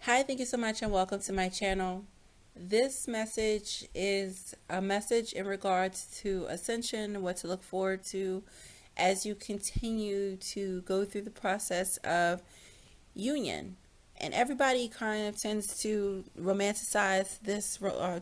Hi, thank you so much and welcome to my channel. This message is a message in regards to ascension, what to look forward to as you continue to go through the process of union. And everybody kind of tends to romanticize this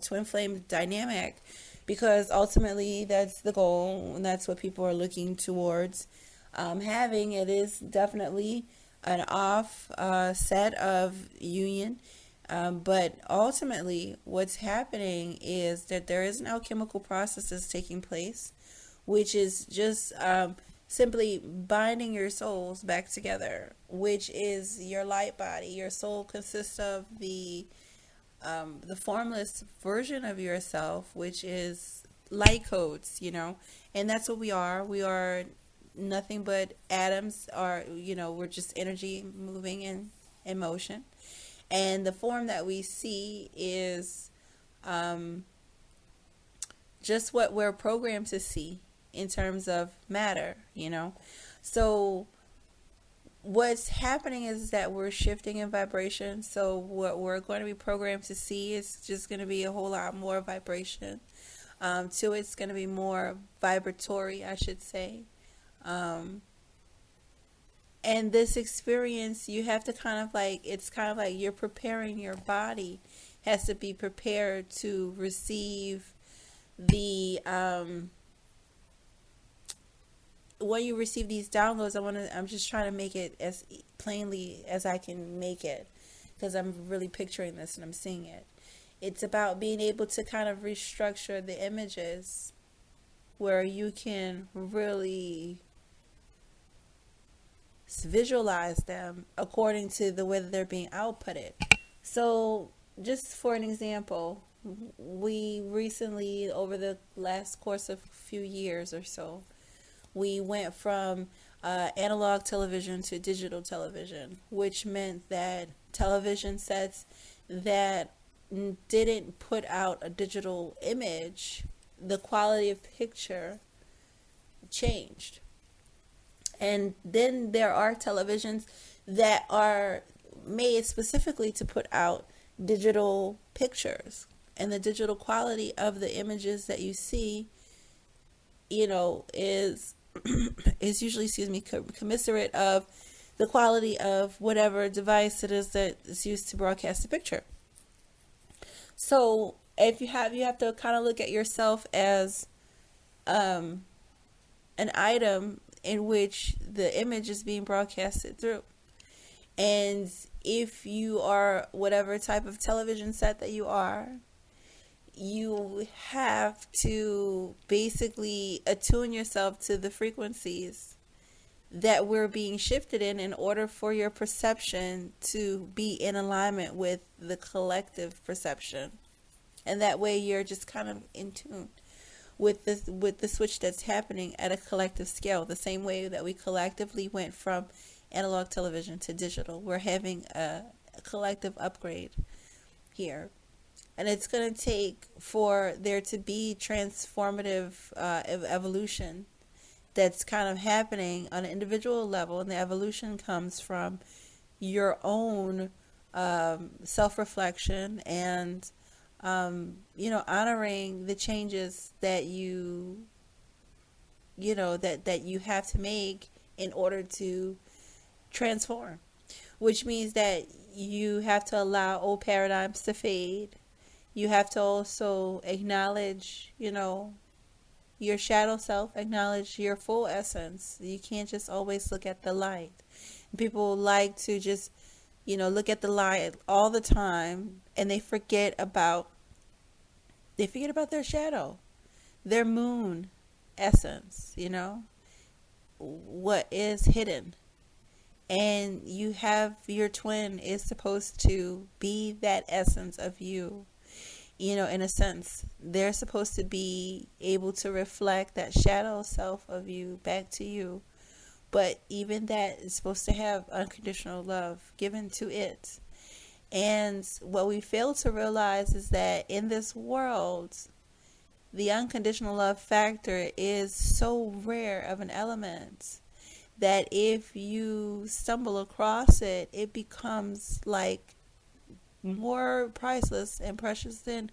twin flame dynamic because ultimately that's the goal and that's what people are looking towards having. It is definitely an off set of union. But ultimately, what's happening is that there is an alchemical process that's taking place, which is just simply binding your souls back together, which is your light body. Your soul consists of the formless version of yourself, which is light codes, and that's what we are. We are nothing but atoms, or we're just energy moving in motion. And the form that we see is just what we're programmed to see in terms of matter. So what's happening is that we're shifting in vibration. So what we're going to be programmed to see is just going to be a whole lot more vibration. It's going to be more vibratory, I should say. And this experience, you have to it's kind of like you're preparing your body, has to be prepared to receive the when you receive these downloads. I'm just trying to make it as plainly as I can make it, because I'm really picturing this and I'm seeing it. It's about being able to kind of restructure the images where you can really visualize them according to the way that they're being outputted. So just for an example, we recently, over the last course of a few years or so, we went from analog television to digital television, which meant that television sets that didn't put out a digital image, the quality of picture changed. And then there are televisions that are made specifically to put out digital pictures. And the digital quality of the images that you see, is is usually, commensurate of the quality of whatever device it is that is used to broadcast the picture. So if you have to kind of look at yourself as an item in which the image is being broadcasted through. And if you are whatever type of television set that you are, you have to basically attune yourself to the frequencies that we're being shifted in order for your perception to be in alignment with the collective perception. And that way you're just kind of in tune with the switch that's happening at a collective scale. The same way that we collectively went from analog television to digital, we're having a collective upgrade here. And it's going to take for there to be transformative evolution that's kind of happening on an individual level. And the evolution comes from your own self-reflection and honoring the changes that you have to make in order to transform, which means that you have to allow old paradigms to fade. You have to also acknowledge, your shadow self, acknowledge your full essence. You can't just always look at the light. People like to just, look at the light all the time, and they forget about their shadow, their moon essence, what is hidden. And you have your twin is supposed to be that essence of you. In a sense, they're supposed to be able to reflect that shadow self of you back to you. But even that is supposed to have unconditional love given to it. And what we fail to realize is that in this world, the unconditional love factor is so rare of an element that if you stumble across it, it becomes like more priceless and precious than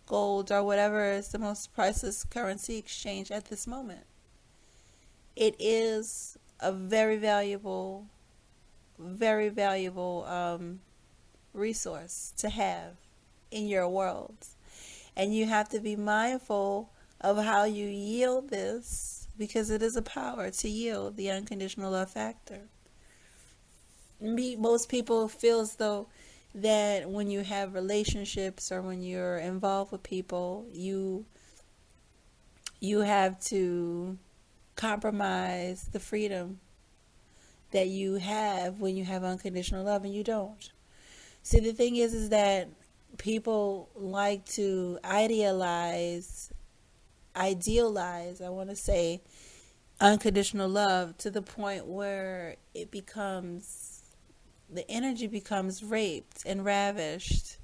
gold or whatever is the most priceless currency exchange at this moment. It is a very valuable resource to have in your world. And you have to be mindful of how you yield this, because it is a power to yield the unconditional love factor. Most people feel as though that when you have relationships or when you're involved with people, you have to compromise the freedom that you have when you have unconditional love, and you don't. See, the thing is that people like to idealize, I want to say, unconditional love to the point where the energy becomes raped and ravished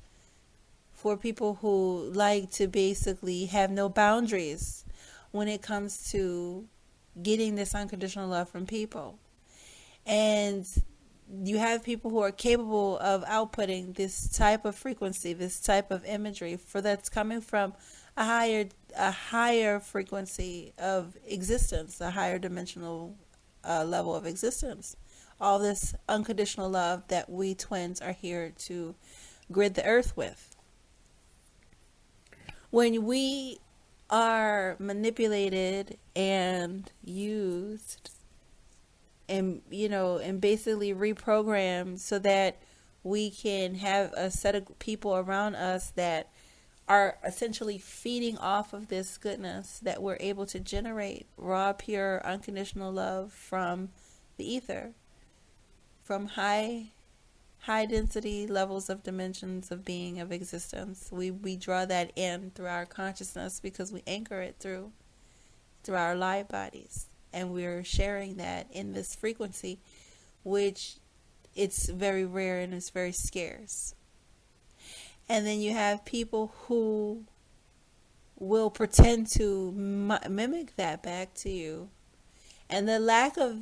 for people who like to basically have no boundaries when it comes to getting this unconditional love from people. And you have people who are capable of outputting this type of frequency, this type of imagery, for that's coming from a higher frequency of existence, a higher dimensional level of existence. All this unconditional love that we twins are here to grid the earth with. When we are manipulated and used and basically reprogrammed so that we can have a set of people around us that are essentially feeding off of this goodness, that we're able to generate raw, pure, unconditional love from the ether, from high density levels of dimensions of being, of existence. We draw that in through our consciousness because we anchor it through our light bodies, and we're sharing that in this frequency, which it's very rare and it's very scarce. And then you have people who will pretend to mimic that back to you, and the lack of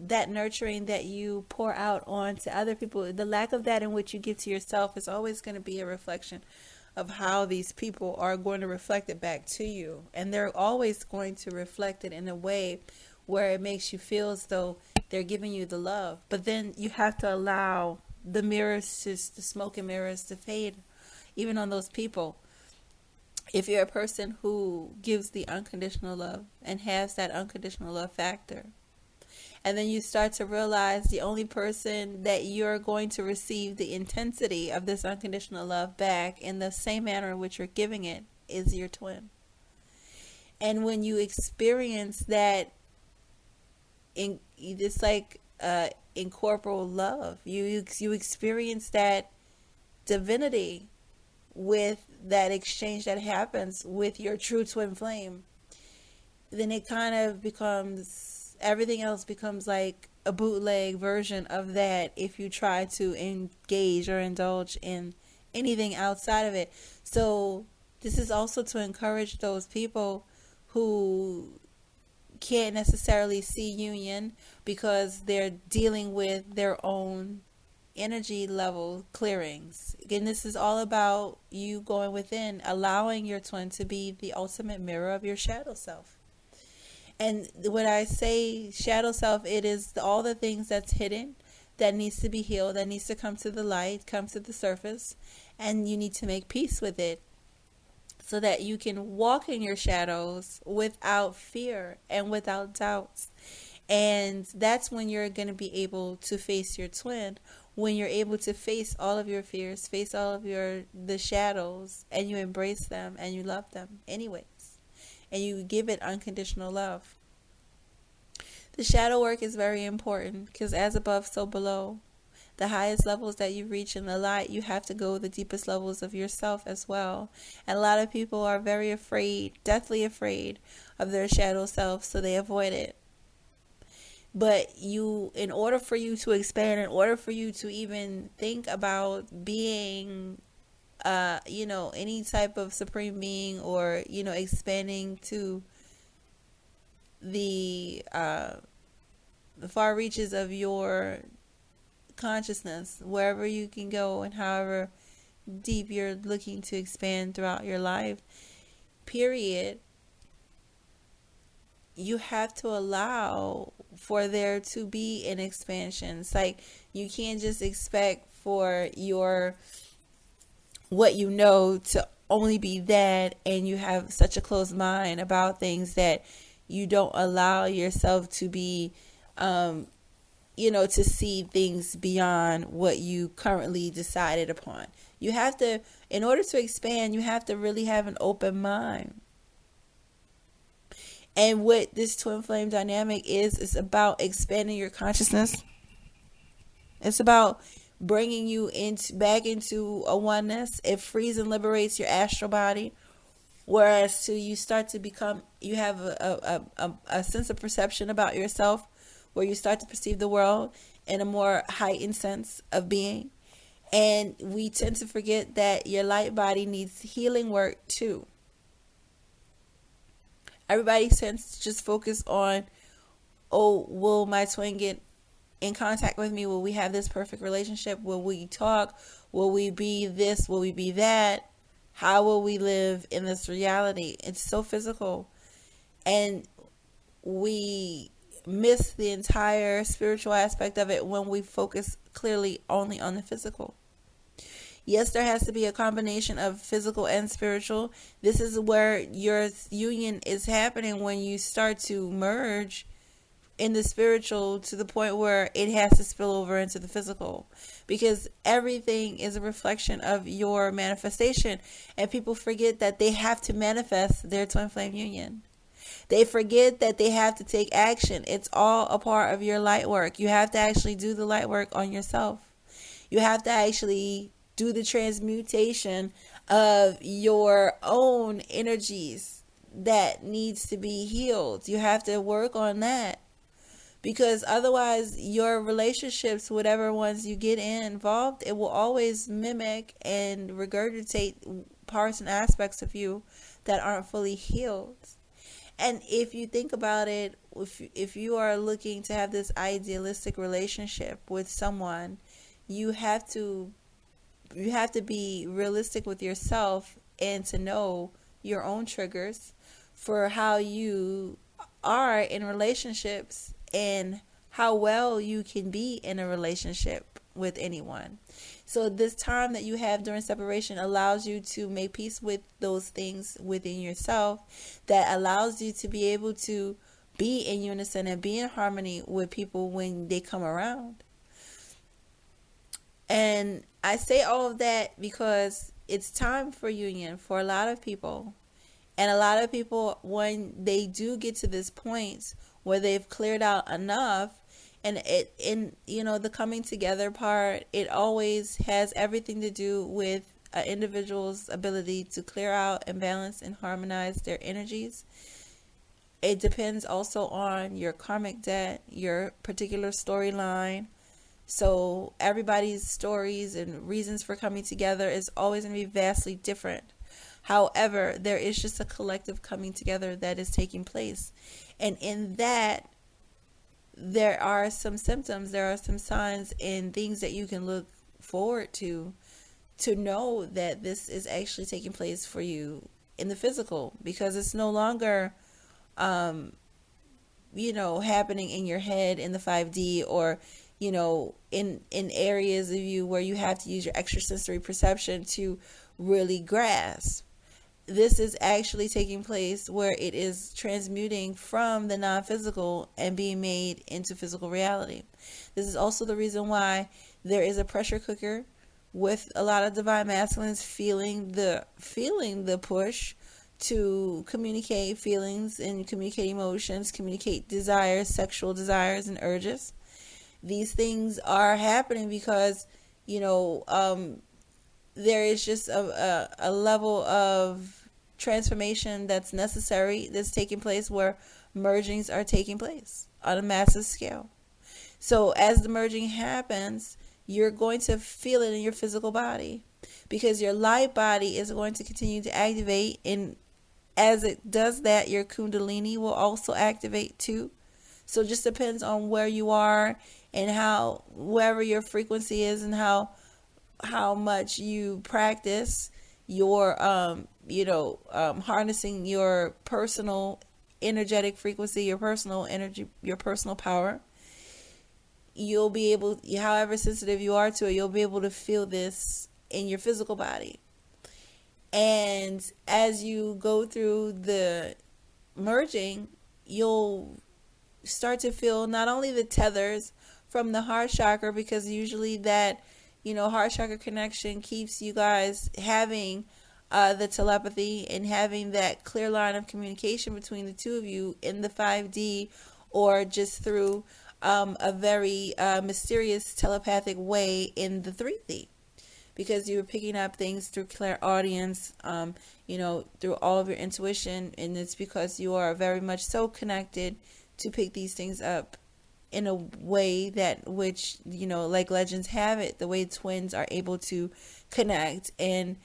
that nurturing that you pour out onto other people, the lack of that in which you give to yourself, is always going to be a reflection of how these people are going to reflect it back to you. And they're always going to reflect it in a way where it makes you feel as though they're giving you the love. But then you have to allow the mirrors, the smoke and mirrors, to fade even on those people. If you're a person who gives the unconditional love and has that unconditional love factor, and then you start to realize the only person that you're going to receive the intensity of this unconditional love back in the same manner in which you're giving it is your twin. And when you experience that, it's like incorporeal love. You experience that divinity with that exchange that happens with your true twin flame. Then it kind of becomes, everything else becomes like a bootleg version of that if you try to engage or indulge in anything outside of it. So this is also to encourage those people who can't necessarily see union because they're dealing with their own energy level clearings. Again, this is all about you going within, allowing your twin to be the ultimate mirror of your shadow self. And when I say shadow self, it is all the things that's hidden, that needs to be healed, that needs to come to the light, come to the surface, and you need to make peace with it so that you can walk in your shadows without fear and without doubts. And that's when you're going to be able to face your twin, when you're able to face all of your fears, face all of the shadows, and you embrace them and you love them anyways. And you give it unconditional love. The shadow work is very important because as above, so below. The highest levels that you reach in the light, you have to go the deepest levels of yourself as well. And a lot of people are very afraid, deathly afraid of their shadow self, so they avoid it. But in order for you to expand, in order for you to even think about being any type of supreme being, or expanding to the far reaches of your consciousness, wherever you can go and however deep you're looking to expand throughout your life, period, you have to allow for there to be an expansion. It's like you can't just expect for your what you know to only be that, and you have such a closed mind about things that you don't allow yourself to be to see things beyond what you currently decided upon. You have to, in order to expand, you have to really have an open mind. And what this twin flame dynamic is about expanding your consciousness. It's about bringing you back into a oneness. It frees and liberates your astral body. Whereas you start to become, you have a sense of perception about yourself, where you start to perceive the world in a more heightened sense of being. And we tend to forget that your light body needs healing work too. Everybody tends to just focus on, oh, will my twin get in contact with me? Will we have this perfect relationship? Will we talk? Will we be this? Will we be that? How will we live in this reality? It's so physical. And we miss the entire spiritual aspect of it when we focus clearly only on the physical. Yes, there has to be a combination of physical and spiritual. This is where your union is happening, when you start to merge in the spiritual to the point where it has to spill over into the physical, because everything is a reflection of your manifestation. And people forget that they have to manifest their twin flame union. They forget that they have to take action. It's all a part of your light work. You have to actually do the light work on yourself. You have to actually do the transmutation of your own energies that needs to be healed. You have to work on that, because otherwise your relationships, whatever ones you get involved, it will always mimic and regurgitate parts and aspects of you that aren't fully healed. And if you think about it, if you are looking to have this idealistic relationship with someone, you have to be realistic with yourself, and to know your own triggers for how you are in relationships and how well you can be in a relationship with anyone. So this time that you have during separation allows you to make peace with those things within yourself, that allows you to be able to be in unison and be in harmony with people when they come around. And I say all of that because it's time for union for a lot of people. And a lot of people, when they do get to this point where they've cleared out enough, and the coming together part, it always has everything to do with an individual's ability to clear out and balance and harmonize their energies. It depends also on your karmic debt, your particular storyline. So everybody's stories and reasons for coming together is always going to be vastly different. However, there is just a collective coming together that is taking place. And in that, there are some symptoms, there are some signs and things that you can look forward to know that this is actually taking place for you in the physical, because it's no longer happening in your head in the 5D, or in areas of you where you have to use your extrasensory perception to really grasp. This is actually taking place where it is transmuting from the non-physical and being made into physical reality. This is also the reason why there is a pressure cooker with a lot of divine masculines feeling the push to communicate feelings and communicate emotions, communicate desires, sexual desires and urges. These things are happening because there is just a level of transformation that's necessary, that's taking place, where mergings are taking place on a massive scale. So as the merging happens, you're going to feel it in your physical body, because your light body is going to continue to activate, and as it does that, your kundalini will also activate too. So it just depends on where you are and how, wherever your frequency is, and how how much you practice your harnessing your personal energetic frequency, your personal energy, your personal power, you'll be able, however sensitive you are to it, you'll be able to feel this in your physical body. And as you go through the merging, you'll start to feel not only the tethers from the heart chakra, because usually that, heart chakra connection keeps you guys having the telepathy and having that clear line of communication between the two of you in the 5D, or just through a very mysterious telepathic way in the 3D, because you were picking up things through clairaudience, through all of your intuition, and it's because you are very much so connected to pick these things up in a way that which, like legends have it, the way twins are able to connect. And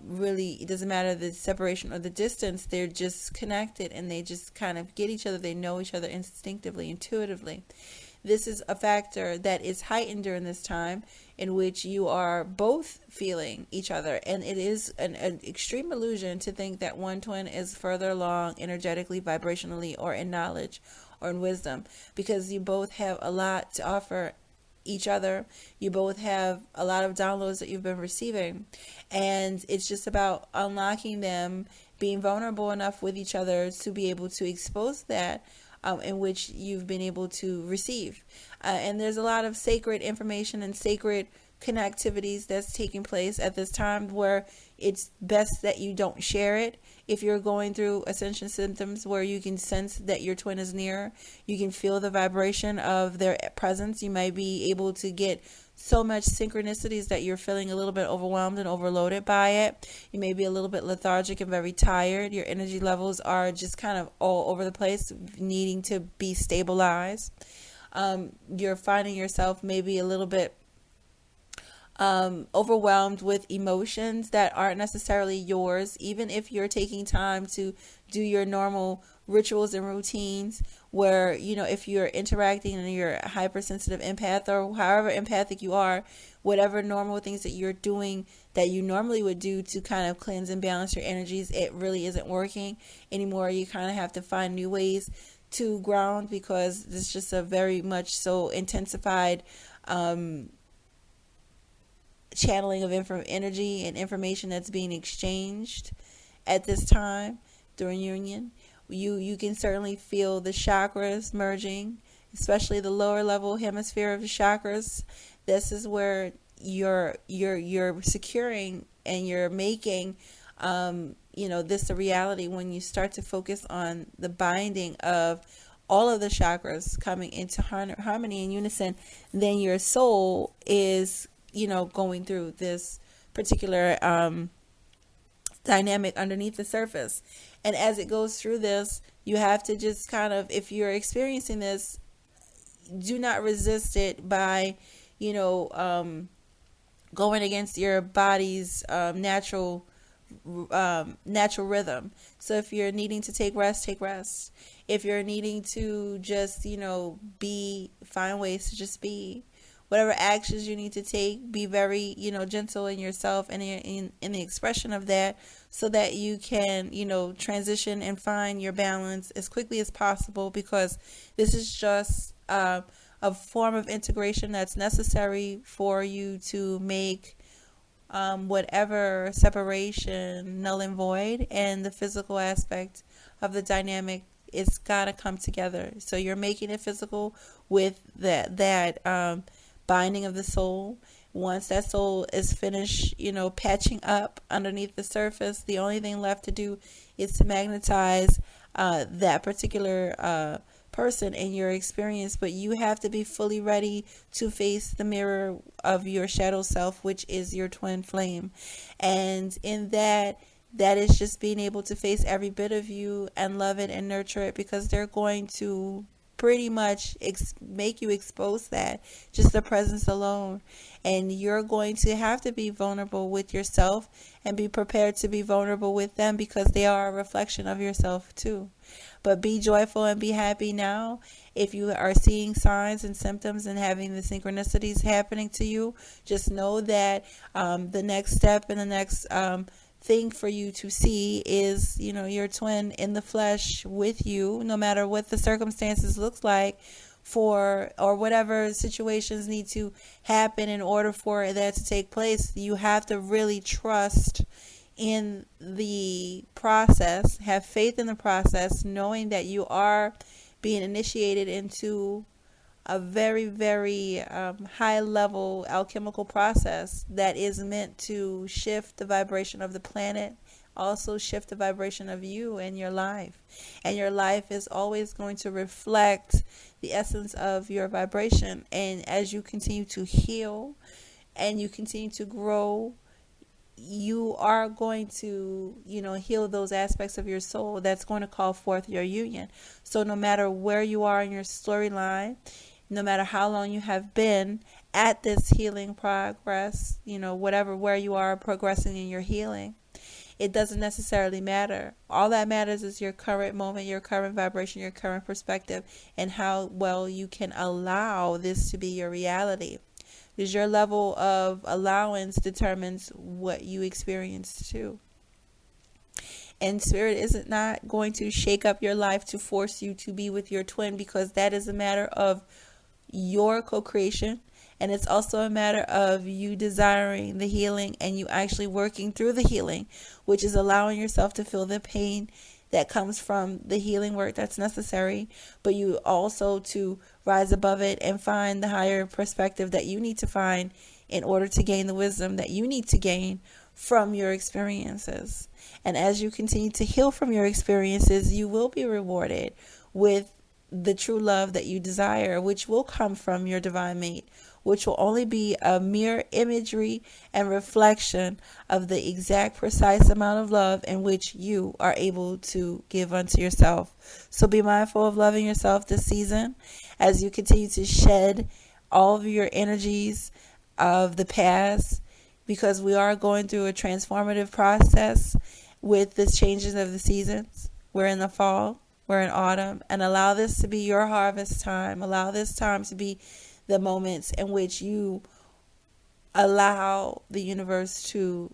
really, it doesn't matter the separation or the distance, they're just connected and they just kind of get each other. They know each other instinctively, intuitively. This is a factor that is heightened during this time, in which you are both feeling each other. And it is an extreme illusion to think that one twin is further along energetically, vibrationally, or in knowledge or in wisdom, because you both have a lot to offer each other. You both have a lot of downloads that you've been receiving, and it's just about unlocking them, being vulnerable enough with each other to be able to expose that in which you've been able to receive. And there's a lot of sacred information and sacred connectivities that's taking place at this time, where it's best that you don't share it. If you're going through ascension symptoms where you can sense that your twin is near, you can feel the vibration of their presence, you might be able to get so much synchronicities that you're feeling a little bit overwhelmed and overloaded by it. You may be a little bit lethargic and very tired. Your energy levels are just kind of all over the place, needing to be stabilized. You're finding yourself maybe a little bit overwhelmed with emotions that aren't necessarily yours, even if you're taking time to do your normal rituals and routines, where, if you're interacting and you're a hypersensitive empath, or however empathic you are, whatever normal things that you're doing that you normally would do to kind of cleanse and balance your energies, it really isn't working anymore. You kind of have to find new ways to ground, because it's just a very much so intensified channeling of energy and information that's being exchanged at this time during union. You can certainly feel the chakras merging, especially the lower level hemisphere of the chakras. This is where you're securing and you're making this a reality, when you start to focus on the binding of all of the chakras coming into harmony and unison. Then your soul is going through this particular dynamic underneath the surface. And as it goes through this, you have to just kind of, if you're experiencing this, do not resist it by, going against your body's natural rhythm. So if you're needing to take rest, take rest. If you're needing to just, find ways to just be. Whatever actions you need to take, be very, gentle in yourself and in the expression of that, so that you can, transition and find your balance as quickly as possible, because this is just a form of integration that's necessary for you to make whatever separation null and void, and the physical aspect of the dynamic, it's got to come together. So you're making it physical with that binding of the soul. Once that soul is finished, patching up underneath the surface, the only thing left to do is to magnetize that particular person in your experience. But you have to be fully ready to face the mirror of your shadow self, which is your twin flame. And in that is just being able to face every bit of you and love it and nurture it, because they're going to pretty much make you expose that, just the presence alone. And you're going to have to be vulnerable with yourself and be prepared to be vulnerable with them, because they are a reflection of yourself too. But be joyful and be happy now. If you are seeing signs and symptoms and having the synchronicities happening to you, just know that the next step and the next thing for you to see is, your twin in the flesh with you, no matter what the circumstances look like, for or whatever situations need to happen in order for that to take place. You have to really trust in the process, have faith in the process, knowing that you are being initiated into a very, very high level alchemical process that is meant to shift the vibration of the planet, also shift the vibration of you and your life. And your life is always going to reflect the essence of your vibration. And as you continue to heal and you continue to grow, you are going to, heal those aspects of your soul that's going to call forth your union. So no matter where you are in your storyline, no matter how long you have been at this healing progress, where you are progressing in your healing, it doesn't necessarily matter. All that matters is your current moment, your current vibration, your current perspective, and how well you can allow this to be your reality. Because your level of allowance determines what you experience too. And Spirit isn't not going to shake up your life to force you to be with your twin, because that is a matter of your co-creation. And it's also a matter of you desiring the healing and you actually working through the healing, which is allowing yourself to feel the pain that comes from the healing work that's necessary, but you also to rise above it and find the higher perspective that you need to find in order to gain the wisdom that you need to gain from your experiences. And as you continue to heal from your experiences, you will be rewarded with the true love that you desire, which will come from your divine mate, which will only be a mere imagery and reflection of the exact precise amount of love in which you are able to give unto yourself. So be mindful of loving yourself this season as you continue to shed all of your energies of the past, because we are going through a transformative process with the changes of the seasons. We're in the fall, we're in autumn, and allow this to be your harvest time. Allow this time to be the moments in which you allow the universe to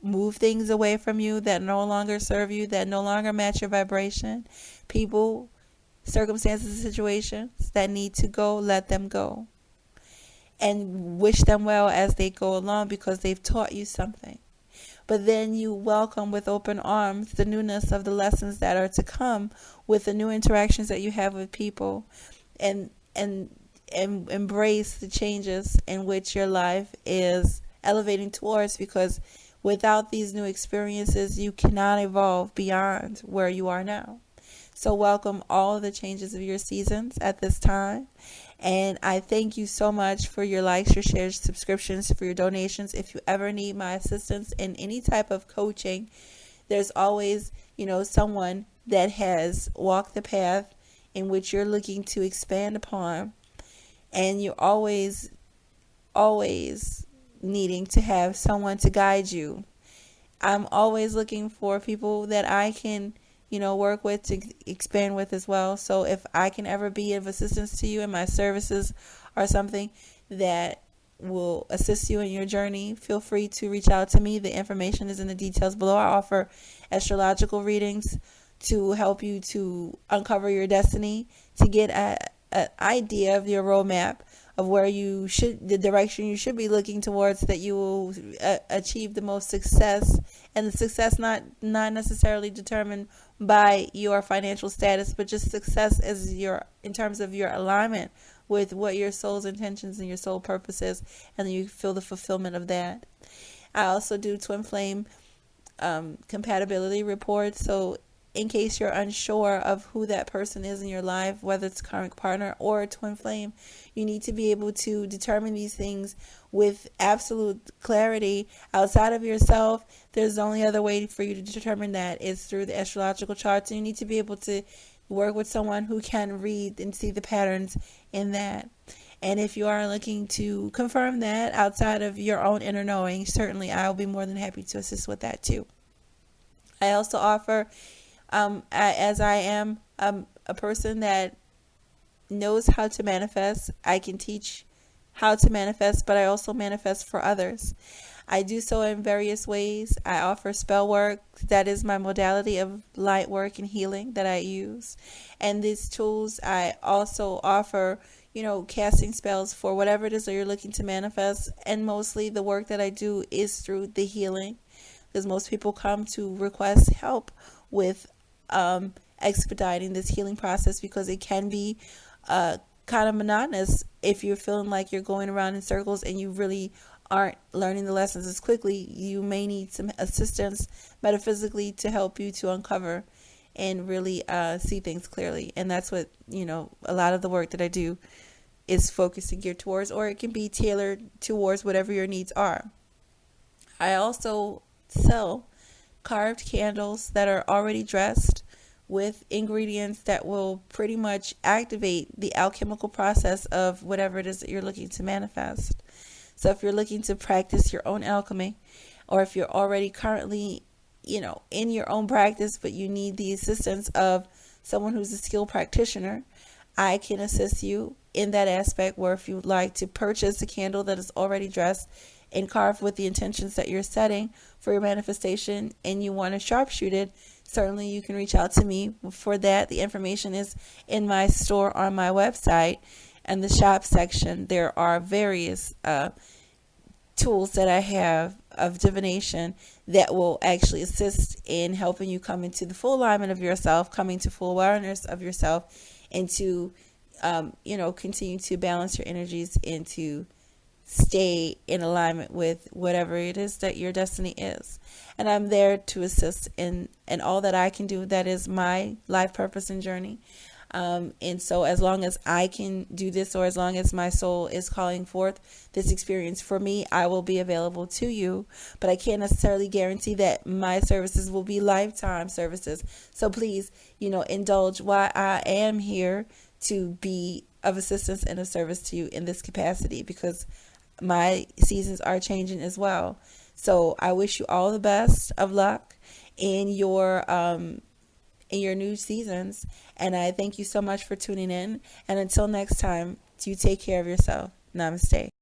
move things away from you that no longer serve you, that no longer match your vibration. People, circumstances, situations that need to go, let them go. And wish them well as they go along, because they've taught you something. But then you welcome with open arms the newness of the lessons that are to come with the new interactions that you have with people, and embrace the changes in which your life is elevating towards, because without these new experiences, you cannot evolve beyond where you are now. So welcome all the changes of your seasons at this time. And I thank you so much for your likes, your shares, subscriptions, for your donations. If you ever need my assistance in any type of coaching, there's always, someone that has walked the path in which you're looking to expand upon. And you're always needing to have someone to guide you. I'm always looking for people that I can, work with, to expand with as well. So if I can ever be of assistance to you and my services are something that will assist you in your journey, feel free to reach out to me. The information is in the details below. I offer astrological readings to help you to uncover your destiny, to get an idea of your roadmap of where you should, the direction you should be looking towards, that you will achieve the most success. And the success not necessarily determined by your financial status, but just success as in terms of your alignment with what your soul's intentions and your soul purpose is, and you feel the fulfillment of that. I also do twin flame compatibility reports. So in case you're unsure of who that person is in your life, whether it's a current partner or a twin flame, you need to be able to determine these things with absolute clarity outside of yourself. There's the only other way for you to determine that is through the astrological charts. And you need to be able to work with someone who can read and see the patterns in that. And if you are looking to confirm that outside of your own inner knowing, certainly I'll be more than happy to assist with that too. I also offer, as I am a person that knows how to manifest, I can teach how to manifest, but I also manifest for others. I do so in various ways. I offer spell work. That is my modality of light work and healing that I use. And these tools, I also offer, casting spells for whatever it is that you're looking to manifest. And mostly the work that I do is through the healing, because most people come to request help with expediting this healing process, because it can be kind of monotonous if you're feeling like you're going around in circles and you really aren't learning the lessons as quickly. You may need some assistance metaphysically to help you to uncover and really see things clearly. And that's what, a lot of the work that I do is focused and geared towards, or it can be tailored towards whatever your needs are. I also sell carved candles that are already dressed with ingredients that will pretty much activate the alchemical process of whatever it is that you're looking to manifest. So if you're looking to practice your own alchemy, or if you're already currently, in your own practice, but you need the assistance of someone who's a skilled practitioner, I can assist you in that aspect, where if you'd like to purchase a candle that is already dressed and carved with the intentions that you're setting for your manifestation, and you want to sharpshoot it, certainly you can reach out to me for that. The information is in my store on my website, and the shop section. There are various tools that I have of divination that will actually assist in helping you come into the full alignment of yourself, coming to full awareness of yourself, and to continue to balance your energies and to stay in alignment with whatever it is that your destiny is. And I'm there to assist in all that I can do. That is my life purpose and journey. And so as long as I can do this, or as long as my soul is calling forth this experience for me, I will be available to you. But I can't necessarily guarantee that my services will be lifetime services. So please, indulge while I am here to be of assistance and of service to you in this capacity, because my seasons are changing as well. So I wish you all the best of luck in your new seasons, and I thank you so much for tuning in. And until next time, you take care of yourself. Namaste.